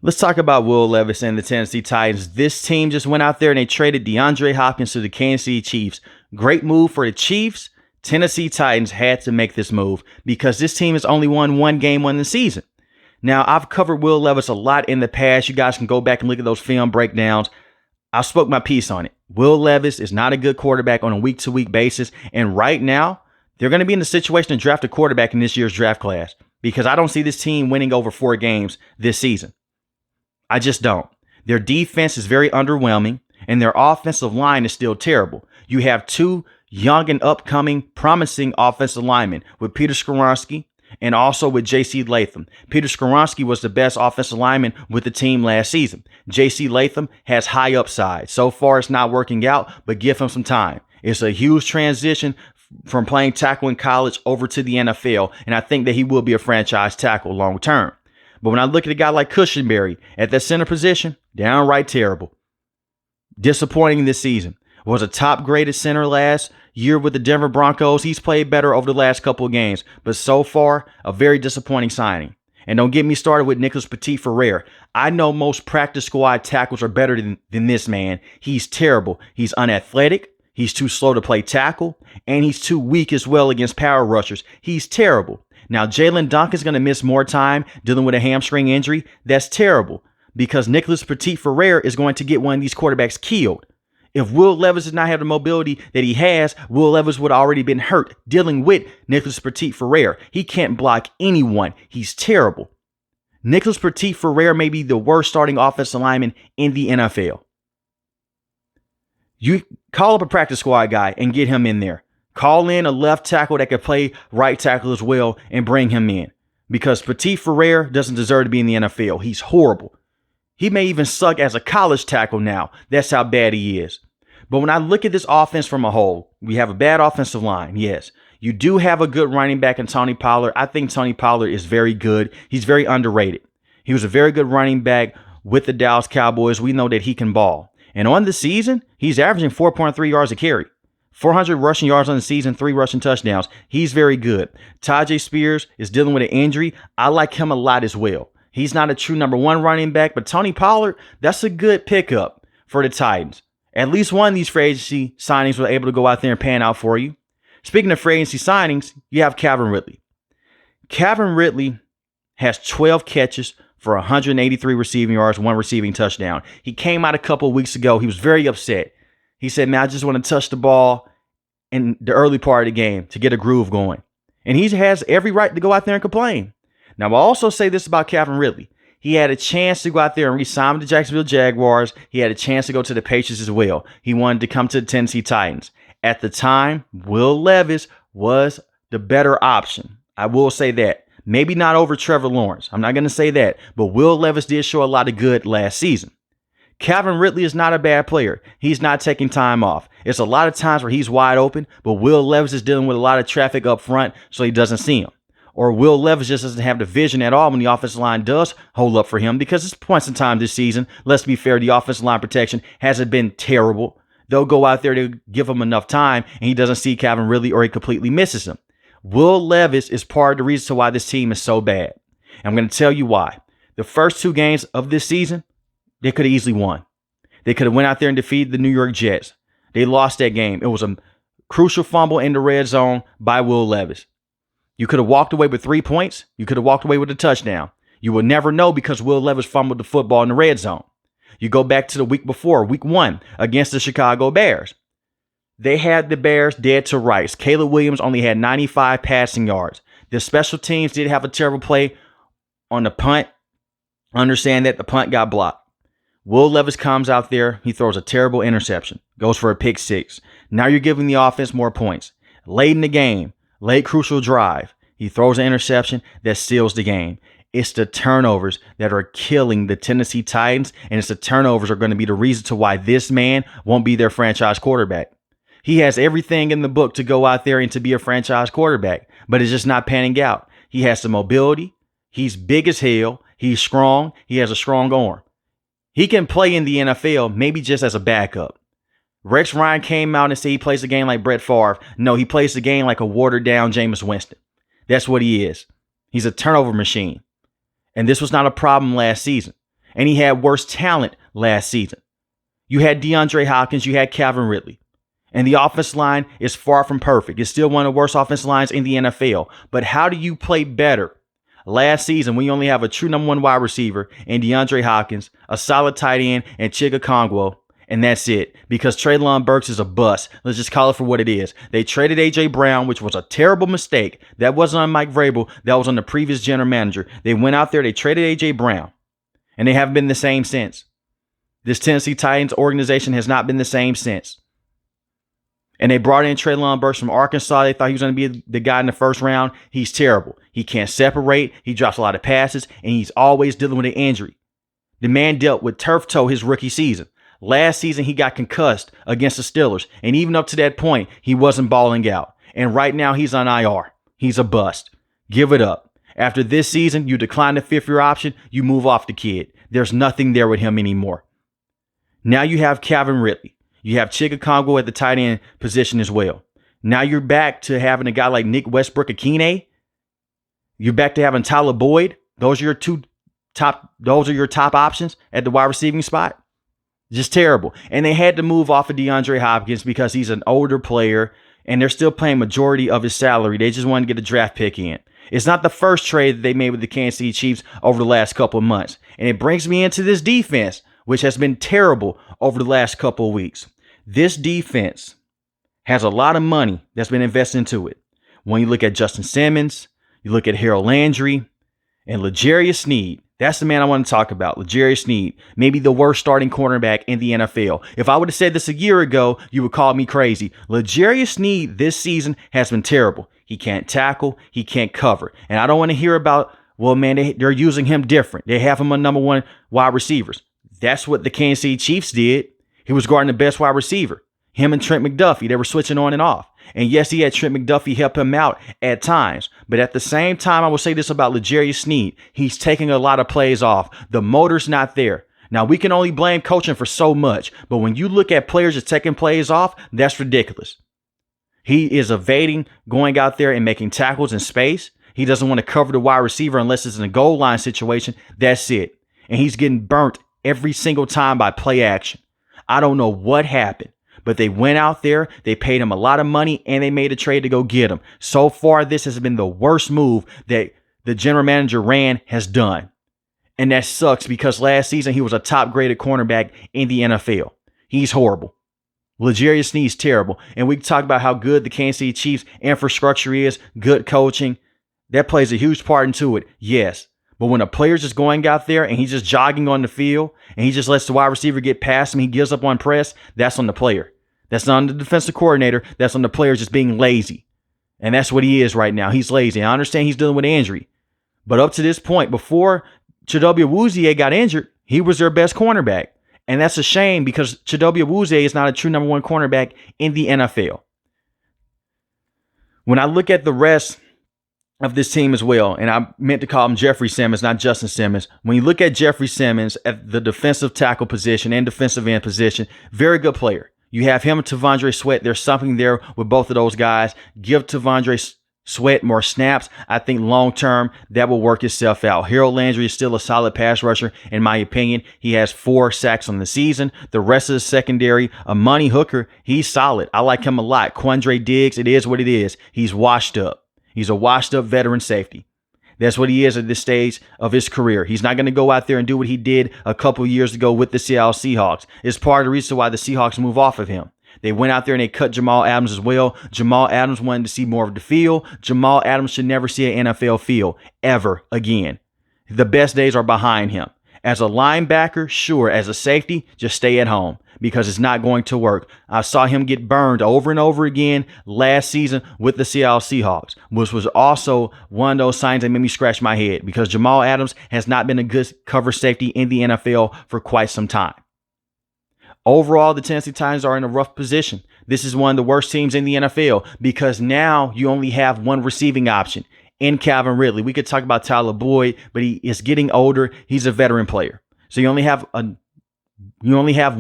Let's talk about Will Levis and the Tennessee Titans. This team just went out there and they traded DeAndre Hopkins to the Kansas City Chiefs. Great move for the Chiefs. Tennessee Titans had to make this move because this team has only won one game in the season. Now, I've covered Will Levis a lot in the past. You guys can go back and look at those film breakdowns. I spoke my piece on it. Will Levis is not a good quarterback on a week-to-week basis. And right now, they're going to be in the situation to draft a quarterback in this year's draft class because I don't see this team winning over 4 games this season. I just don't. Their defense is very underwhelming, and their offensive line is still terrible. You have 2 young and upcoming promising offensive linemen with Peter Skoronski and also with J.C. Latham. Peter Skoronski was the best offensive lineman with the team last season. J.C. Latham has high upside. So far, it's not working out, but give him some time. It's a huge transition from playing tackle in college over to the NFL, and I think that he will be a franchise tackle long term. But when I look at a guy like Cushenberry at that center position, downright terrible. Disappointing this season. Was a top graded center last year with the Denver Broncos. He's played better over the last couple of games, but so far, a very disappointing signing. And don't get me started with Nicholas Petit-Ferrer. I know most practice squad tackles are better than this man. He's terrible. He's unathletic. He's too slow to play tackle, and he's too weak as well against power rushers. He's terrible. Now, Jalen Duncan's going to miss more time dealing with a hamstring injury. That's terrible because Nicholas Petit-Ferrer is going to get one of these quarterbacks killed. If Will Levis did not have the mobility that he has, Will Levis would have already been hurt dealing with Nicholas Petit-Ferrer. He can't block anyone. He's terrible. Nicholas Petit-Ferrer may be the worst starting offensive lineman in the NFL. You call up a practice squad guy and get him in there. Call in a left tackle that could play right tackle as well and bring him in because Petit-Ferrer doesn't deserve to be in the NFL. He's horrible. He may even suck as a college tackle now. That's how bad he is. But when I look at this offense from a whole, we have a bad offensive line. Yes, you do have a good running back in Tony Pollard. I think Tony Pollard is very good. He's very underrated. He was a very good running back with the Dallas Cowboys. We know that he can ball. And on the season, he's averaging 4.3 yards a carry. 400 rushing yards on the season, 3 rushing touchdowns. He's very good. Tyjae Spears is dealing with an injury. I like him a lot as well. He's not a true number 1 running back, but Tony Pollard, that's a good pickup for the Titans. At least one of these free agency signings were able to go out there and pan out for you. Speaking of free agency signings, you have Calvin Ridley. Calvin Ridley has 12 catches for 183 receiving yards, 1 receiving touchdown. He came out a couple of weeks ago. He was very upset. He said, man, I just want to touch the ball in the early part of the game to get a groove going. And he has every right to go out there and complain. Now, I'll also say this about Calvin Ridley. He had a chance to go out there and re-sign with the Jacksonville Jaguars. He had a chance to go to the Patriots as well. He wanted to come to the Tennessee Titans. At the time, Will Levis was the better option. I will say that. Maybe not over Trevor Lawrence. I'm not going to say that. But Will Levis did show a lot of good last season. Calvin Ridley is not a bad player. He's not taking time off. It's a lot of times where he's wide open, but Will Levis is dealing with a lot of traffic up front, so he doesn't see him. Or Will Levis just doesn't have the vision at all when the offensive line does hold up for him because it's points in time this season. Let's be fair, the offensive line protection hasn't been terrible. They'll go out there to give him enough time, and he doesn't see Calvin Ridley or he completely misses him. Will Levis is part of the reason why this team is so bad. And I'm going to tell you why. The first 2 games of this season, they could have easily won. They could have went out there and defeated the New York Jets. They lost that game. It was a crucial fumble in the red zone by Will Levis. You could have walked away with 3 points. You could have walked away with a touchdown. You will never know because Will Levis fumbled the football in the red zone. You go back to the week before, week 1, against the Chicago Bears. They had the Bears dead to rights. Caleb Williams only had 95 passing yards. The special teams did have a terrible play on the punt. Understand that the punt got blocked. Will Levis comes out there. He throws a terrible interception. Goes for a pick 6. Now you're giving the offense more points. Late in the game, late crucial drive, he throws an interception that seals the game. It's the turnovers that are killing the Tennessee Titans, and it's the turnovers are going to be the reason to why this man won't be their franchise quarterback. He has everything in the book to go out there and to be a franchise quarterback, but it's just not panning out. He has the mobility. He's big as hell. He's strong. He has a strong arm. He can play in the NFL, maybe just as a backup. Rex Ryan came out and said he plays the game like Brett Favre. No, he plays the game like a watered-down Jameis Winston. That's what he is. He's a turnover machine. And this was not a problem last season. And he had worse talent last season. You had DeAndre Hopkins, you had Calvin Ridley. And the offensive line is far from perfect. It's still one of the worst offensive lines in the NFL. But how do you play better last season when you only have a true number one wide receiver in DeAndre Hopkins, a solid tight end, and Chigga Conquo, and that's it? Because Treylon Burks is a bust. Let's just call it for what it is. They traded A.J. Brown, which was a terrible mistake. That wasn't on Mike Vrabel. That was on the previous general manager. They went out there, they traded A.J. Brown, and they haven't been the same since. This Tennessee Titans organization has not been the same since. And they brought in Treylon Burks from Arkansas. They thought he was going to be the guy in the first round. He's terrible. He can't separate. He drops a lot of passes, and he's always dealing with an injury. The man dealt with turf toe his rookie season. Last season, he got concussed against the Steelers. And even up to that point, he wasn't balling out. And right now, he's on IR. He's a bust. Give it up. After this season, you decline the fifth-year option. You move off the kid. There's nothing there with him anymore. Now you have Calvin Ridley. You have Chigga Conquo at the tight end position as well. Now you're back to having a guy like Nick Westbrook-Akine. You're back to having Tyler Boyd. Those are your top options at the wide receiving spot. Just terrible. And they had to move off of DeAndre Hopkins because he's an older player and they're still paying majority of his salary. They just wanted to get a draft pick in. It's not the first trade that they made with the Kansas City Chiefs over the last couple of months. And it brings me into this defense, which has been terrible over the last couple of weeks. This defense has a lot of money that's been invested into it. When you look at Justin Simmons, you look at Harold Landry, and L'Jarius Sneed. That's the man I want to talk about, L'Jarius Sneed. Maybe the worst starting cornerback in the NFL. If I would have said this a year ago, you would call me crazy. L'Jarius Sneed this season has been terrible. He can't tackle. He can't cover. And I don't want to hear about, well, man, they're using him different. They have him on number one wide receivers. That's what the Kansas City Chiefs did. He was guarding the best wide receiver. Him and Trent McDuffie, they were switching on and off. And yes, he had Trent McDuffie help him out at times. But at the same time, I will say this about L'Jarius Sneed. He's taking a lot of plays off. The motor's not there. Now, we can only blame coaching for so much. But when you look at players that's taking plays off, that's ridiculous. He is evading, going out there and making tackles in space. He doesn't want to cover the wide receiver unless it's in a goal line situation. That's it. And he's getting burnt every single time by play action. I don't know what happened. But they went out there, they paid him a lot of money, and they made a trade to go get him. So far, this has been the worst move that the general manager has done. And that sucks because last season, he was a top-graded cornerback in the NFL. He's horrible. L'Jarius Sneed's terrible. And we can talk about how good the Kansas City Chiefs infrastructure is, good coaching. That plays a huge part into it, yes. But when a player's just going out there and he's just jogging on the field and he just lets the wide receiver get past him, he gives up on press, that's on the player. That's not on the defensive coordinator. That's on the player just being lazy. And that's what he is right now. He's lazy. I understand he's dealing with injury. But up to this point, before Chidobe Awuzie got injured, he was their best cornerback. And that's a shame because Chidobe Awuzie is not a true number one cornerback in the NFL. When I look at the rest of this team as well, and I meant to call him Jeffrey Simmons, not Justin Simmons. When you look at Jeffrey Simmons at the defensive tackle position and defensive end position, very good player. You have him and T'Vondre Sweat. There's something there with both of those guys. Give T'Vondre Sweat more snaps. I think long-term, that will work itself out. Harold Landry is still a solid pass rusher, in my opinion. He has 4 sacks on the season. The rest of the secondary, Amani Hooker, he's solid. I like him a lot. Quandre Diggs, it is what it is. He's washed up. He's a washed-up veteran safety. That's what he is at this stage of his career. He's not going to go out there and do what he did a couple years ago with the Seattle Seahawks. It's part of the reason why the Seahawks move off of him. They went out there and they cut Jamal Adams as well. Jamal Adams wanted to see more of the field. Jamal Adams should never see an NFL field ever again. The best days are behind him. As a linebacker, sure. As a safety, just stay at home because it's not going to work. I saw him get burned over and over again last season with the Seattle Seahawks, which was also one of those signs that made me scratch my head because Jamal Adams has not been a good cover safety in the NFL for quite some time. Overall, the Tennessee Titans are in a rough position. This is one of the worst teams in the NFL because now you only have one receiving option in Calvin Ridley. We could talk about Tyler Boyd, but he is getting older. He's a veteran player. So you only have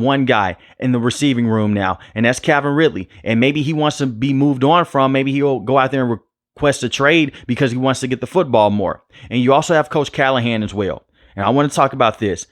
one guy in the receiving room now, and that's Calvin Ridley. And maybe he wants to be moved on from. Maybe he'll go out there and request a trade because he wants to get the football more. And you also have Coach Callahan as well. And I want to talk about this.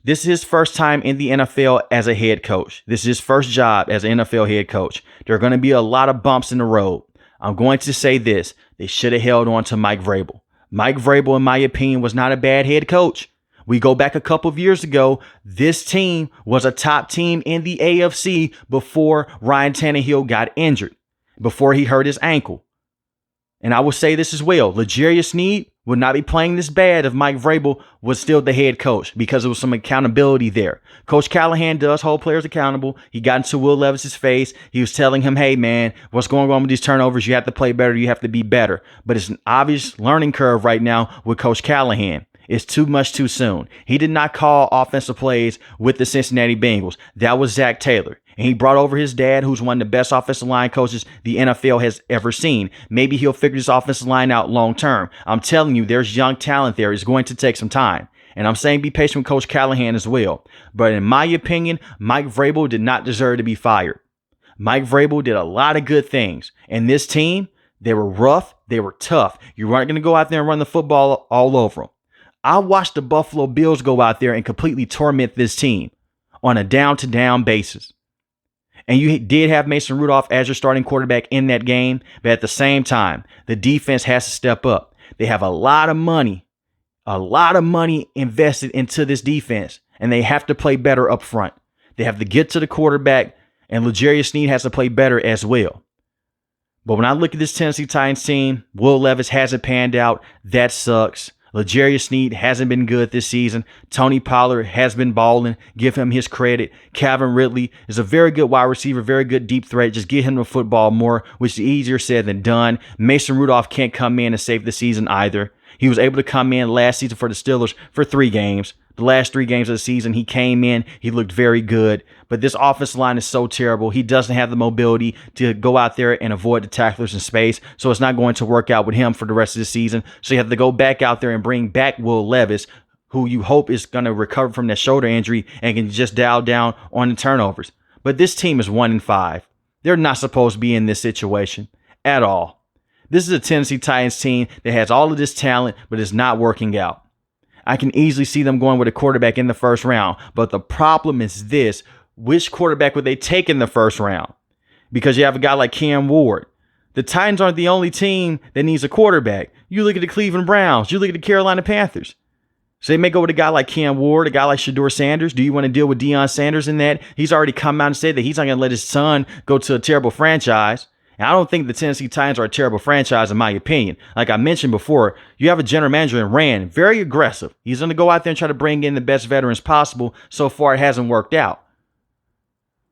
This is his first time in the NFL as a head coach. This is his first job as an NFL head coach. There are going to be a lot of bumps in the road. I'm going to say this. They should have held on to Mike Vrabel. Mike Vrabel, in my opinion, was not a bad head coach. We go back a couple of years ago. This team was a top team in the AFC before Ryan Tannehill got injured, before he hurt his ankle. And I will say this as well. L'Jarius Sneed would not be playing this bad if Mike Vrabel was still the head coach, because there was some accountability there. Coach Callahan does hold players accountable. He got into Will Levis's face. He was telling him, hey, man, what's going on with these turnovers? You have to play better. You have to be better. But it's an obvious learning curve right now with Coach Callahan. It's too much too soon. He did not call offensive plays with the Cincinnati Bengals. That was Zach Taylor. And he brought over his dad, who's one of the best offensive line coaches the NFL has ever seen. Maybe he'll figure this offensive line out long term. I'm telling you, there's young talent there. It's going to take some time. And I'm saying be patient with Coach Callahan as well. But in my opinion, Mike Vrabel did not deserve to be fired. Mike Vrabel did a lot of good things. And this team, they were rough. They were tough. You weren't going to go out there and run the football all over them. I watched the Buffalo Bills go out there and completely torment this team on a down-to-down basis. And you did have Mason Rudolph as your starting quarterback in that game. But at the same time, the defense has to step up. They have a lot of money invested into this defense. And they have to play better up front. They have to get to the quarterback. And L'Jarius Sneed has to play better as well. But when I look at this Tennessee Titans team, Will Levis hasn't panned out. That sucks. L'Jarius Sneed hasn't been good this season. Tony Pollard has been balling. Give him his credit. Calvin Ridley is a very good wide receiver, very good deep threat. Just get him the football more, which is easier said than done. Mason Rudolph can't come in and save the season either. He was able to come in last season for the Steelers for 3 games. The last 3 games of the season, he came in. He looked very good. But this offensive line is so terrible. He doesn't have the mobility to go out there and avoid the tacklers in space. So it's not going to work out with him for the rest of the season. So you have to go back out there and bring back Will Levis, who you hope is going to recover from that shoulder injury and can just dial down on the turnovers. But this team is 1-5. They're not supposed to be in this situation at all. This is a Tennessee Titans team that has all of this talent, but is not working out. I can easily see them going with a quarterback in the first round. But the problem is this. Which quarterback would they take in the first round? Because you have a guy like Cam Ward. The Titans aren't the only team that needs a quarterback. You look at the Cleveland Browns. You look at the Carolina Panthers. So they may go with a guy like Cam Ward, a guy like Shedeur Sanders. Do you want to deal with Deion Sanders in that? He's already come out and said that he's not going to let his son go to a terrible franchise. And I don't think the Tennessee Titans are a terrible franchise, in my opinion. Like I mentioned before, you have a general manager in Rand, very aggressive. He's going to go out there and try to bring in the best veterans possible. So far, it hasn't worked out.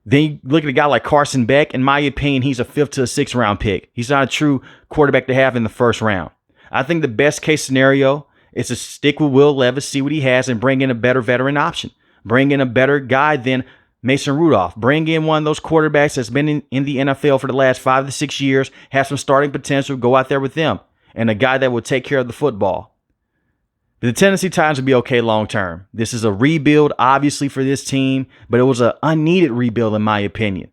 Then you look at a guy like Carson Beck. In my opinion, he's a 5th to a 6th round pick. He's not a true quarterback to have in the first round. I think the best case scenario is to stick with Will Levis, see what he has, and bring in a better veteran option. Bring in a better guy than Mason Rudolph. Bring in one of those quarterbacks that's been in the NFL for the last 5 to 6 years, have some starting potential, go out there with them, and a guy that will take care of the football. The Tennessee Titans will be okay long term. This is a rebuild, obviously, for this team, but it was an unneeded rebuild, in my opinion.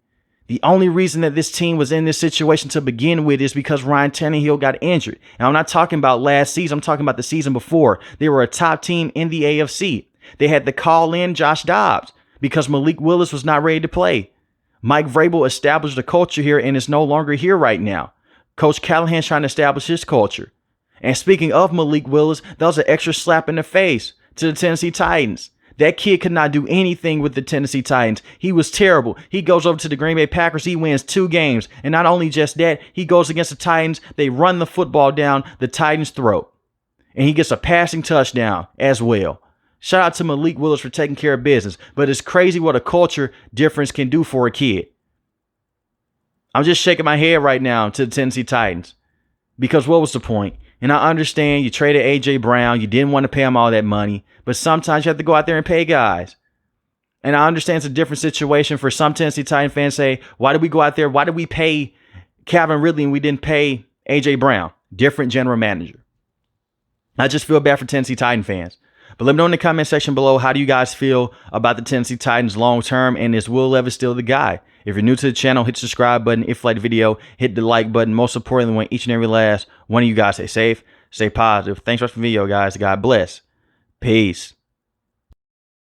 The only reason that this team was in this situation to begin with is because Ryan Tannehill got injured. And I'm not talking about last season. I'm talking about the season before. They were a top team in the AFC. They had to call in Josh Dobbs because Malik Willis was not ready to play. Mike Vrabel established a culture here and is no longer here right now. Coach Callahan's trying to establish his culture. And speaking of Malik Willis, that was an extra slap in the face to the Tennessee Titans. That kid could not do anything with the Tennessee Titans. He was terrible. He goes over to the Green Bay Packers. He wins 2 games. And not only just that, he goes against the Titans. They run the football down the Titans' throat. And he gets a passing touchdown as well. Shout out to Malik Willis for taking care of business. But it's crazy what a culture difference can do for a kid. I'm just shaking my head right now to the Tennessee Titans. Because what was the point? And I understand you traded A.J. Brown. You didn't want to pay him all that money. But sometimes you have to go out there and pay guys. And I understand it's a different situation for some Tennessee Titan fans say, why did we go out there? Why did we pay Calvin Ridley and we didn't pay A.J. Brown? Different general manager. I just feel bad for Tennessee Titan fans. But let me know in the comment section below, how do you guys feel about the Tennessee Titans long term? And is Will Levis still the guy? If you're new to the channel, hit the subscribe button. If you like the video, hit the like button. Most importantly, want each and every last one of you guys stay safe, stay positive. Thanks for watching the video, guys. God bless. Peace.